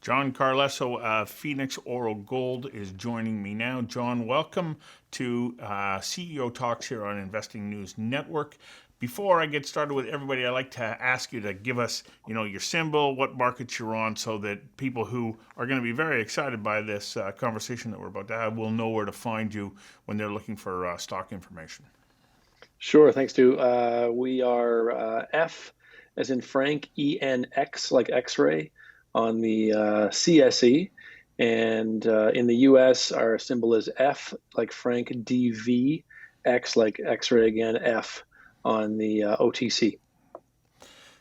John Carlesso of FenixOro Gold is joining me now. John, welcome to CEO Talks here on Investing News Network. Before I get started with everybody, I'd like to ask you to give us, your symbol, what markets you're on, so that people who are going to be very excited by this conversation that we're about to have will know where to find you when they're looking for stock information. Sure, thanks, Stu. We are F as in Frank, ENX like X-ray on the CSE. And in the US, our symbol is F like Frank, DV, X like X-ray again, F on the OTC.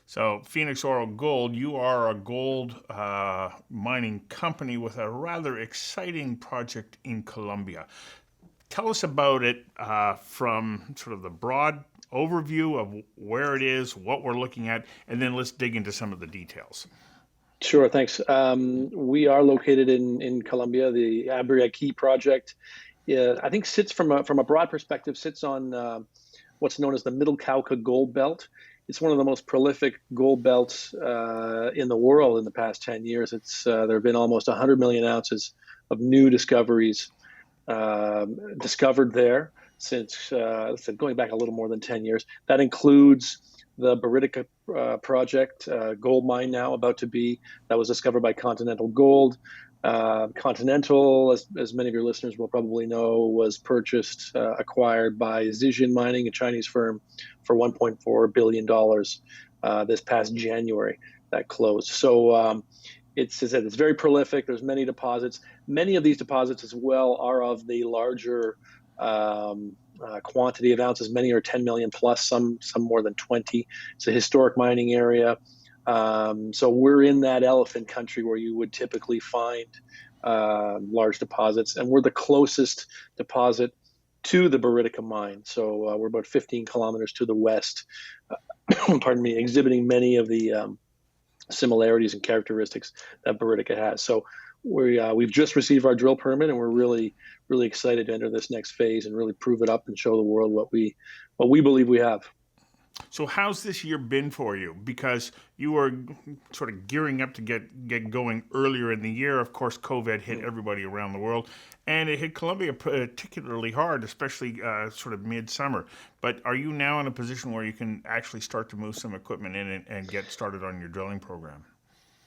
So FenixOro Gold, you are a gold mining company with a rather exciting project in Colombia. Tell us about it from sort of the broad overview of where it is, what we're looking at, and then let's dig into some of the details. Sure, thanks. We are located in Colombia. The Abriaqui project, I think, sits from a broad perspective, sits on what's known as the Middle Cauca Gold Belt. It's one of the most prolific gold belts in the world in the past 10 years. There have been almost 100 million ounces of new discoveries discovered there since going back a little more than 10 years. That includes the Buritica project, gold mine now about to be, that was discovered by Continental Gold. Continental, as many of your listeners will probably know, was acquired by Zijin Mining, a Chinese firm, for $1.4 billion this past January. That closed. So it's very prolific. There's many deposits. Many of these deposits as well are of the larger quantity of ounces. Many are 10 million plus, some more than 20. It's a historic mining area. So we're in that elephant country where you would typically find large deposits, and we're the closest deposit to the Buritica mine. So we're about 15 kilometers to the west, pardon me, exhibiting many of the similarities and characteristics that Buritica has. So we've just received our drill permit, and we're really excited to enter this next phase and really prove it up and show the world what we believe we have. So how's this year been for you? Because you were sort of gearing up to get going earlier in the year. Of course, COVID hit everybody around the world, and it hit Colombia particularly hard, especially sort of midsummer. But are you now in a position where you can actually start to move some equipment in and get started on your drilling program?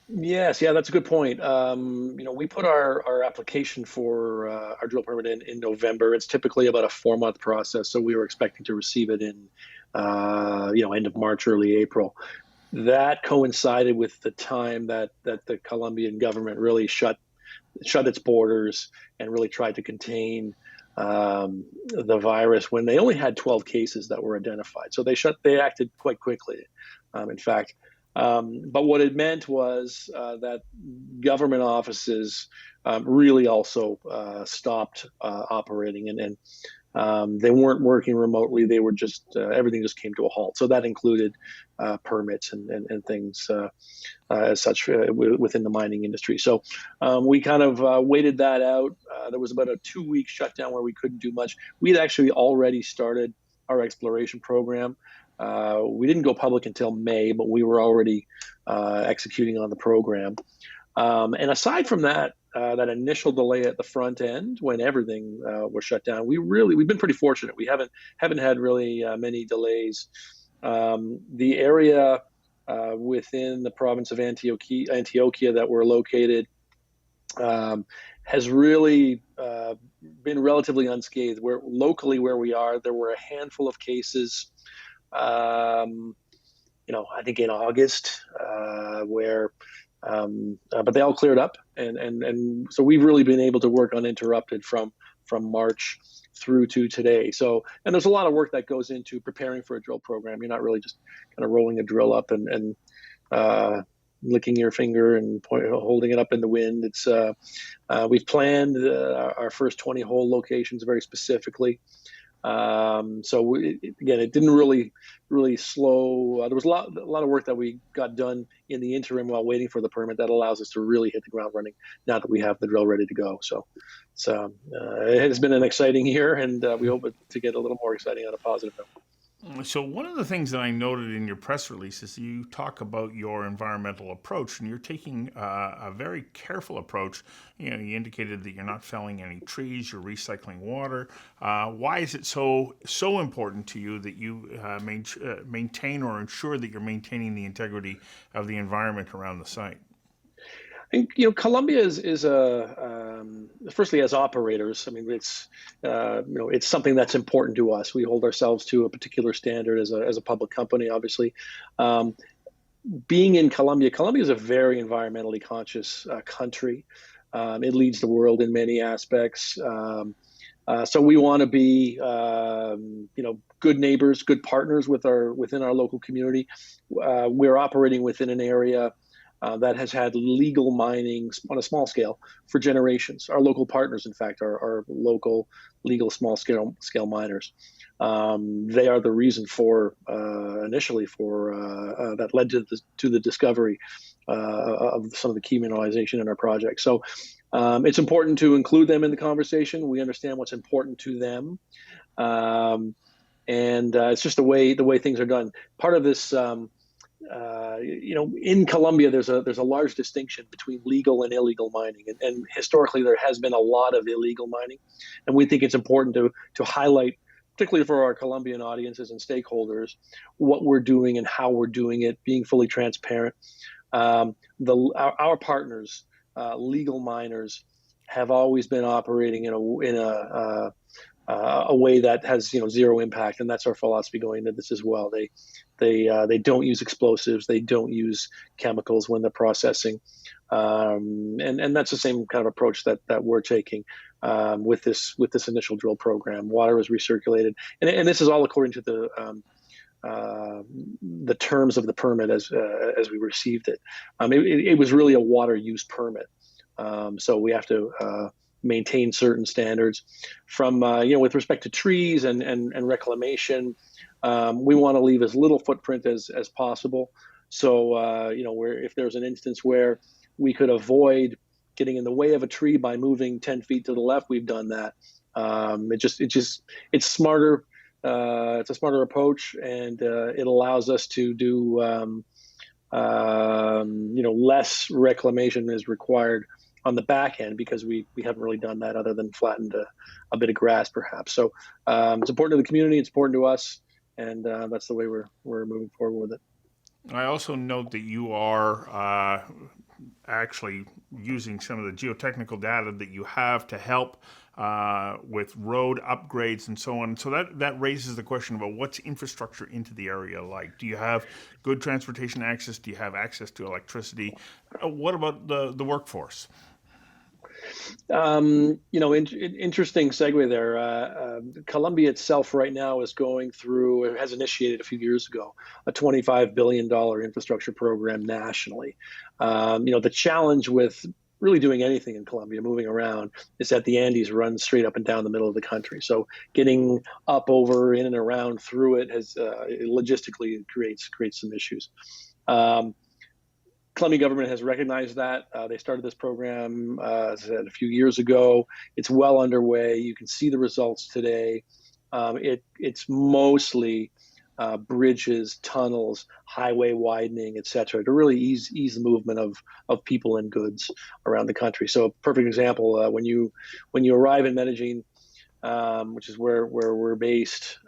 Yes, yeah, that's a good point. We put our application for our drill permit in November. It's typically about a 4-month process, so we were expecting to receive it in end of March, early April. That coincided with the time that the Colombian government really shut its borders and really tried to contain the virus when they only had 12 cases that were identified. So they acted quite quickly, in fact. But what it meant was that government offices really also stopped operating, and they weren't working remotely. They were just everything just came to a halt. So that included permits and things as such within the mining industry. So we kind of waited that out. There was about a 2-week shutdown where we couldn't do much. We had actually already started our exploration program. We didn't go public until May, but we were already executing on the program. And aside from that initial delay at the front end when everything was shut down, we've been pretty fortunate. We haven't had really many delays. The area within the province of Antioquia that we're located has really been relatively unscathed. Locally where we are, there were a handful of cases. I think in August, but they all cleared up, and so we've really been able to work uninterrupted from March through to today. So, and there's a lot of work that goes into preparing for a drill program. You're not really just kind of rolling a drill up and licking your finger and holding it up in the wind. It's we've planned our first 20-hole locations very specifically. So again, it didn't really slow. There was a lot of work that we got done in the interim while waiting for the permit that allows us to really hit the ground running now that we have the drill ready to go. So it has been an exciting year, and we hope to get a little more exciting on a positive note. So one of the things that I noted in your press release is you talk about your environmental approach, and you're taking a very careful approach. You indicated that you're not felling any trees, you're recycling water. Why is it so important to you that you maintain or ensure that you're maintaining the integrity of the environment around the site? I think, Colombia is firstly, as operators. I mean, it's something that's important to us. We hold ourselves to a particular standard as a public company, obviously. Um, Being in Colombia, Colombia is a very environmentally conscious country. It leads the world in many aspects. So we want to be, good neighbors, good partners within our local community. We're operating within an area that has had legal mining on a small scale for generations. Our local partners, in fact, are local legal small scale miners. They are the reason for initially for that led to the discovery of some of the key mineralization in our project. So it's important to include them in the conversation. We understand what's important to them, and it's just the way things are done. Part of this. In Colombia, there's a large distinction between legal and illegal mining, and historically there has been a lot of illegal mining, and we think it's important to highlight, particularly for our Colombian audiences and stakeholders, what we're doing and how we're doing it, being fully transparent. Our partners, legal miners, have always been operating in a way that has zero impact, and that's our philosophy going into this as well. They don't use explosives, they don't use chemicals when they're processing, and that's the same kind of approach that we're taking with this initial drill program. Water is recirculated, and this is all according to the terms of the permit as we received it. It was really a water use permit, so we have to maintain certain standards from with respect to trees and reclamation. We want to leave as little footprint as possible. So where if there's an instance where we could avoid getting in the way of a tree by moving 10 feet to the left, we've done that. It's smarter. It's a smarter approach, and it allows us to do less reclamation is required on the back end, because we haven't really done that other than flattened a bit of grass, perhaps. So it's important to the community, it's important to us, and that's the way we're moving forward with it. I also note that you are actually using some of the geotechnical data that you have to help with road upgrades and so on. So that raises the question about what's infrastructure into the area like. Do you have good transportation access? Do you have access to electricity? What about the workforce? Interesting segue there. Colombia itself right now is going through, it has initiated a few years ago, a $25 billion infrastructure program nationally. The challenge with really doing anything in Colombia, moving around, is that the Andes run straight up and down the middle of the country. So getting up, over, in and around through it has logistically creates some issues. Colombian government has recognized that. They started this program, as I said, a few years ago. It's well underway. You can see the results today. It's mostly bridges, tunnels, highway widening, et cetera, to really ease the movement of people and goods around the country. So a perfect example, when you arrive in Medellin, which is where we're based,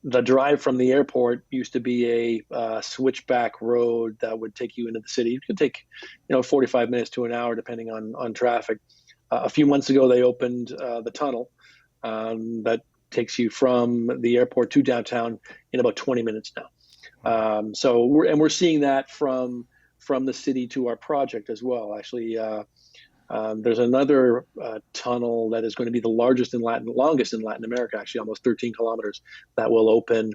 the drive from the airport used to be a switchback road that would take you into the city. It could take 45 minutes to an hour depending on traffic. A few months ago, they opened the tunnel that takes you from the airport to downtown in about 20 minutes now. So we're seeing that from the city to our project as well. Actually, there's another tunnel that is going to be the longest in Latin America, actually almost 13 kilometers, that will open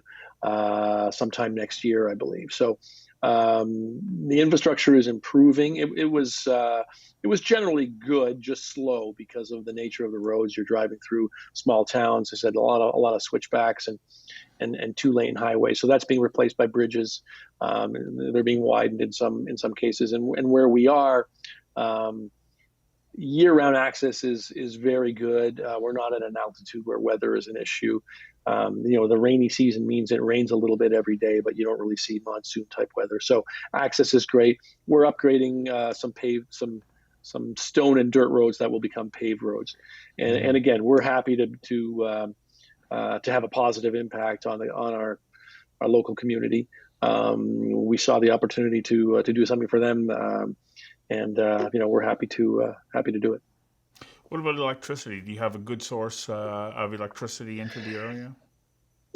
sometime next year, I believe. So the infrastructure is improving. It was generally good, just slow because of the nature of the roads. You're driving through small towns. I said a lot of switchbacks and two-lane highways. So that's being replaced by bridges. They're being widened in some cases, and where we are. year-round access is very good. We're not at an altitude where weather is an issue. The rainy season means it rains a little bit every day, but you don't really see monsoon type weather. So access is great. We're upgrading some stone and dirt roads that will become paved roads, and again, we're happy to have a positive impact on our local community. We saw the opportunity to do something for them, and we're happy to do it. What about electricity? Do you have a good source of electricity into the area?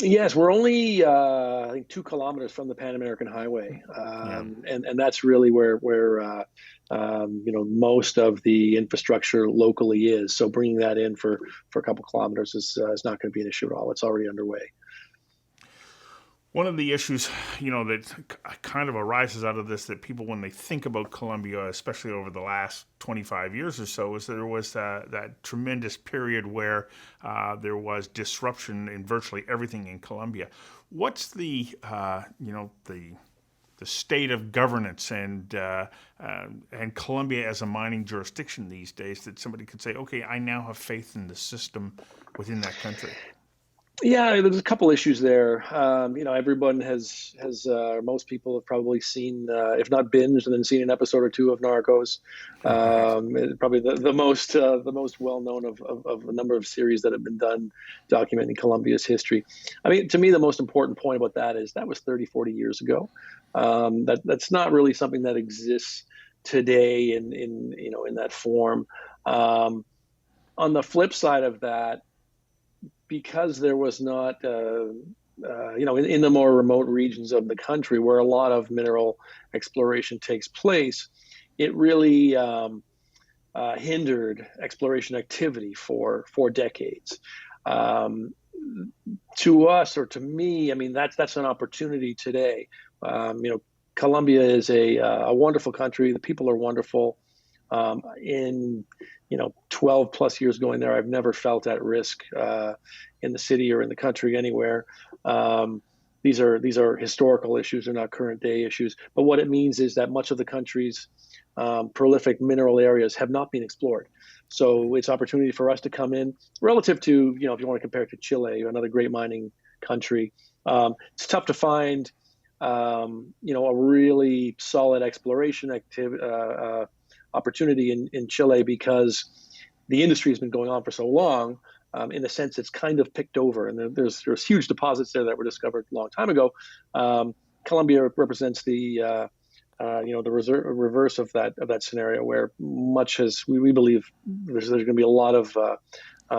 Yes, we're only I think 2 kilometers from the Pan American Highway, Yeah. and that's really where most of the infrastructure locally is. So bringing that in for a couple kilometers is not going to be an issue at all. It's already underway. One of the issues, that kind of arises out of this, that people, when they think about Colombia, especially over the last 25 years or so, is there was that tremendous period where there was disruption in virtually everything in Colombia. What's the state of governance and Colombia as a mining jurisdiction these days, that somebody could say, okay, I now have faith in the system within that country? Yeah, there's a couple issues there. Everyone most people have probably seen, if not binged, and then seen an episode or two of Narcos. Probably the most well known of a number of series that have been done documenting Colombia's history. I mean, to me, the most important point about that is that was 30, 40 years ago. That's not really something that exists today in that form. On the flip side of that, because there was not, in the more remote regions of the country where a lot of mineral exploration takes place, it really hindered exploration activity for decades. To us, or to me, I mean, that's an opportunity today. Colombia is a wonderful country. The people are wonderful. In 12 plus years going there, I've never felt at risk in the city or in the country anywhere. These are historical issues, they're not current day issues. But what it means is that much of the country's prolific mineral areas have not been explored. So it's opportunity for us to come in relative to, if you want to compare it to Chile, another great mining country. It's tough to find, a really solid exploration opportunity in Chile, because the industry has been going on for so long. In a sense, it's kind of picked over, and there's huge deposits there that were discovered a long time ago. Colombia represents the reverse of that scenario, where we believe there's going to be a lot of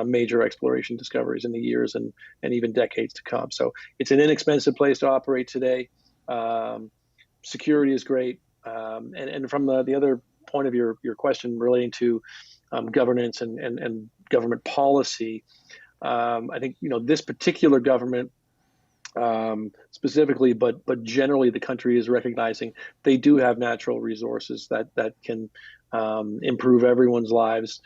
major exploration discoveries in the years and even decades to come. So it's an inexpensive place to operate today. Security is great, and from the other point of your question relating to governance and government policy, I think this particular government specifically, but generally the country is recognizing they do have natural resources that can improve everyone's lives.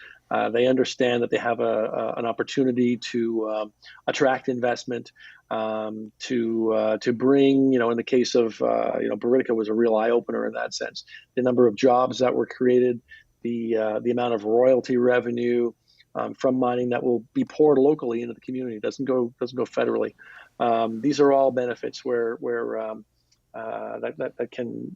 They understand that they have an opportunity to attract investment, to bring, in the case of, Buritica was a real eye opener in that sense. The number of jobs that were created, the amount of royalty revenue from mining that will be poured locally into the community. It doesn't go federally. These are all benefits where that can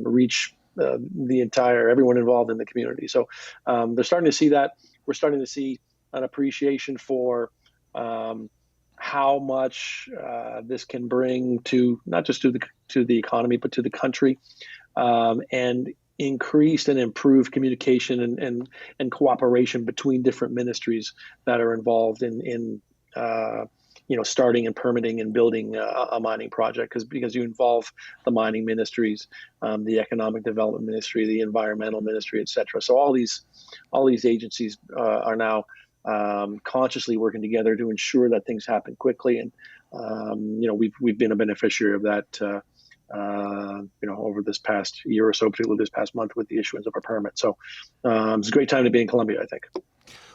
reach everyone involved in the community. So they're starting to see that. We're starting to see an appreciation for how much this can bring to not just to the economy, but to the country, and increased and improved communication and cooperation between different ministries that are involved in starting and permitting and building a mining project, because you involve the mining ministries, the economic development ministry, the environmental ministry, et cetera. So all these agencies are now consciously working together to ensure that things happen quickly, and we've been a beneficiary of that. Over this past year or so, particularly this past month with the issuance of our permit. So it's a great time to be in Colombia, I think.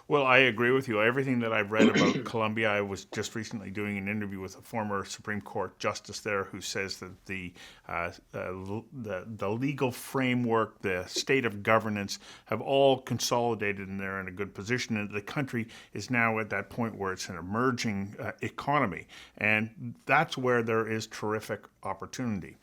Well, I agree with you. Everything that I've read about Colombia, I was just recently doing an interview with a former Supreme Court justice there who says that the legal framework, the state of governance, have all consolidated and they're in a good position. And the country is now at that point where it's an emerging economy, and that's where there is terrific opportunity.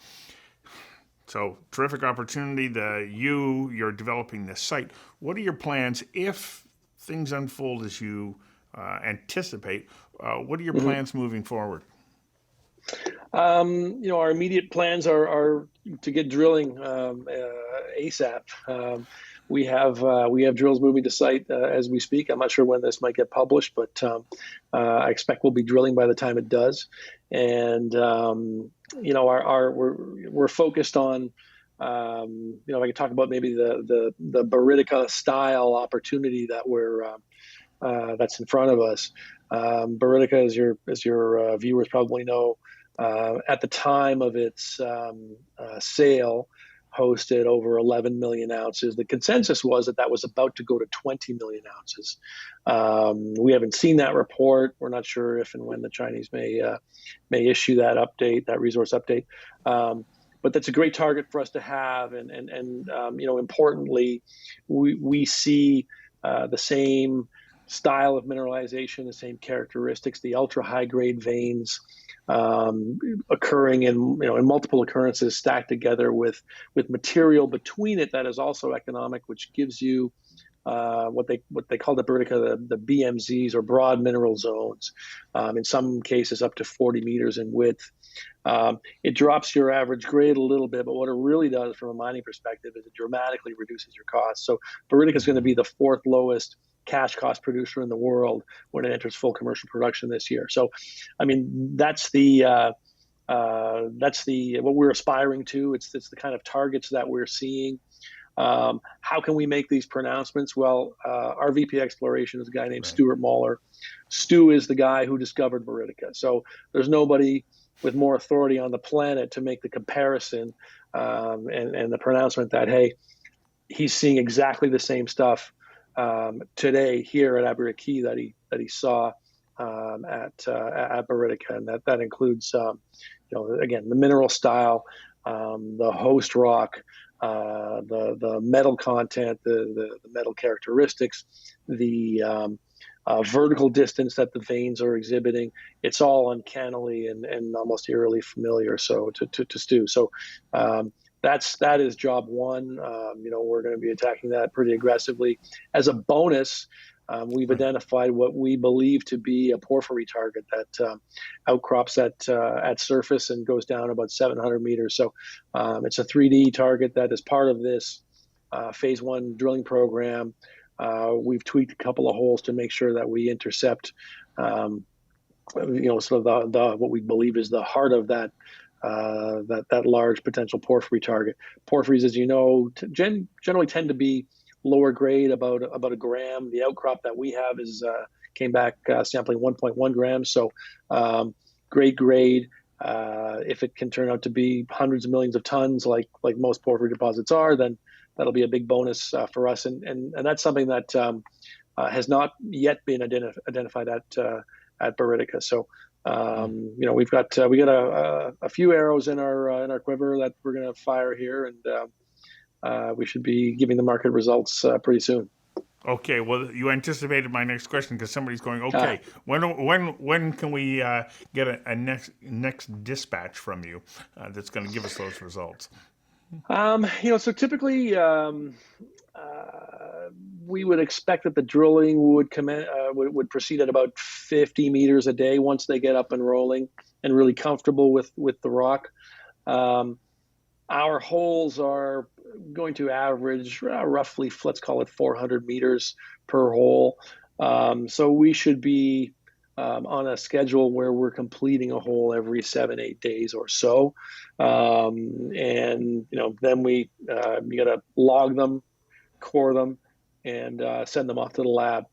So terrific opportunity. You're developing this site. What are your plans if things unfold as you anticipate? What are your plans moving forward? Our immediate plans are to get drilling ASAP. We have drills moving to site as we speak. I'm not sure when this might get published, but I expect we'll be drilling by the time it does. And we're focused on I can talk about maybe the Buritica style opportunity that that's in front of us. Buritica, as your viewers probably know, at the time of its sale, hosted over 11 million ounces. The consensus was that was about to go to 20 million ounces. We haven't seen that report. We're not sure if and when the Chinese may issue that update, that resource update. But that's a great target for us to have, and importantly, we see the same style of mineralization, the same characteristics, the ultra high grade veins occurring in multiple occurrences stacked together with material between it that is also economic, which gives you what they call the Buritica, the BMZs, or broad mineral zones. In some cases up to 40 meters in width. It drops your average grade a little bit, but what it really does from a mining perspective is it dramatically reduces your costs. So Buritica is going to be the fourth lowest cash cost producer in the world when it enters full commercial production this year. So, I mean, that's what we're aspiring to. It's the kind of targets that we're seeing. How can we make these pronouncements? Well, our VP exploration is a guy named Stuart Mahler. Stu is the guy who discovered Buritica. So there's nobody with more authority on the planet to make the comparison and the pronouncement that, hey, he's seeing exactly the same stuff today here at Abriaqui that he saw at Buritica, and that includes again, the mineral style, the host rock, the metal content, the metal characteristics, the vertical distance that the veins are exhibiting. It's all uncannily and almost eerily familiar. So to Stu. So that is job one. We're going to be attacking that pretty aggressively. As a bonus, we've identified what we believe to be a porphyry target that outcrops at surface and goes down about 700 meters. So it's a 3D target that is part of this phase one drilling program. We've tweaked a couple of holes to make sure that we intercept, sort of what we believe is the heart of that large potential porphyry target. Porphyries, as you know, generally tend to be lower grade, about a gram. The outcrop that we have came back sampling 1.1 grams. So great grade. If it can turn out to be hundreds of millions of tons, like most porphyry deposits are, then that'll be a big bonus for us. And that's something that has not yet been identified at Buritica. So we got a few arrows in our quiver that we're going to fire here, and we should be giving the market results pretty soon. Okay, well, you anticipated my next question because somebody's going, okay, when can we get a next dispatch from you that's going to give us those results? So typically we would expect that the drilling would proceed at about 50 meters a day once they get up and rolling and really comfortable with the rock. Our holes are going to average roughly, let's call it 400 meters per hole. So we should be on a schedule where we're completing a hole every 7-8 days or so. And then we got to log them, core them, and send them off to the lab.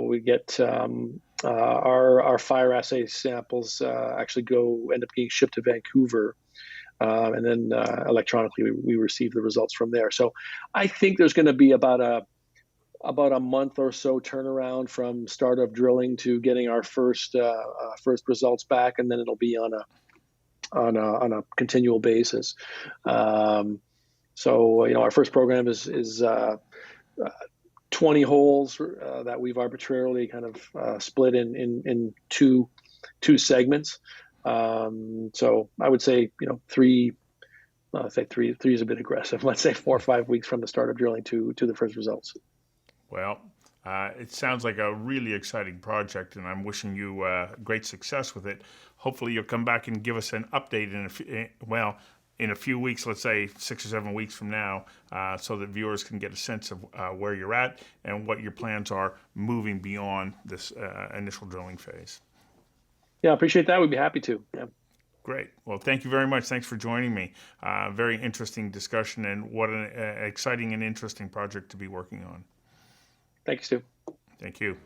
We get our fire assay samples actually end up getting shipped to Vancouver. And then electronically we receive the results from there. So I think there's going to be about about a month or so turnaround from start of drilling to getting our first results back, and then it'll be on a continual basis. So our first program is 20 holes that we've arbitrarily kind of split in two segments. So I would say three. I'd say three is a bit aggressive. Let's say 4 or 5 weeks from the start of drilling to the first results. Well, it sounds like a really exciting project, and I'm wishing you great success with it. Hopefully, you'll come back and give us an update in a few weeks, let's say 6 or 7 weeks from now, so that viewers can get a sense of where you're at and what your plans are moving beyond this initial drilling phase. Yeah, I appreciate that. We'd be happy to. Yeah. Great. Well, thank you very much. Thanks for joining me. Very interesting discussion, and what an exciting and interesting project to be working on. Thank you, Stu. Thank you.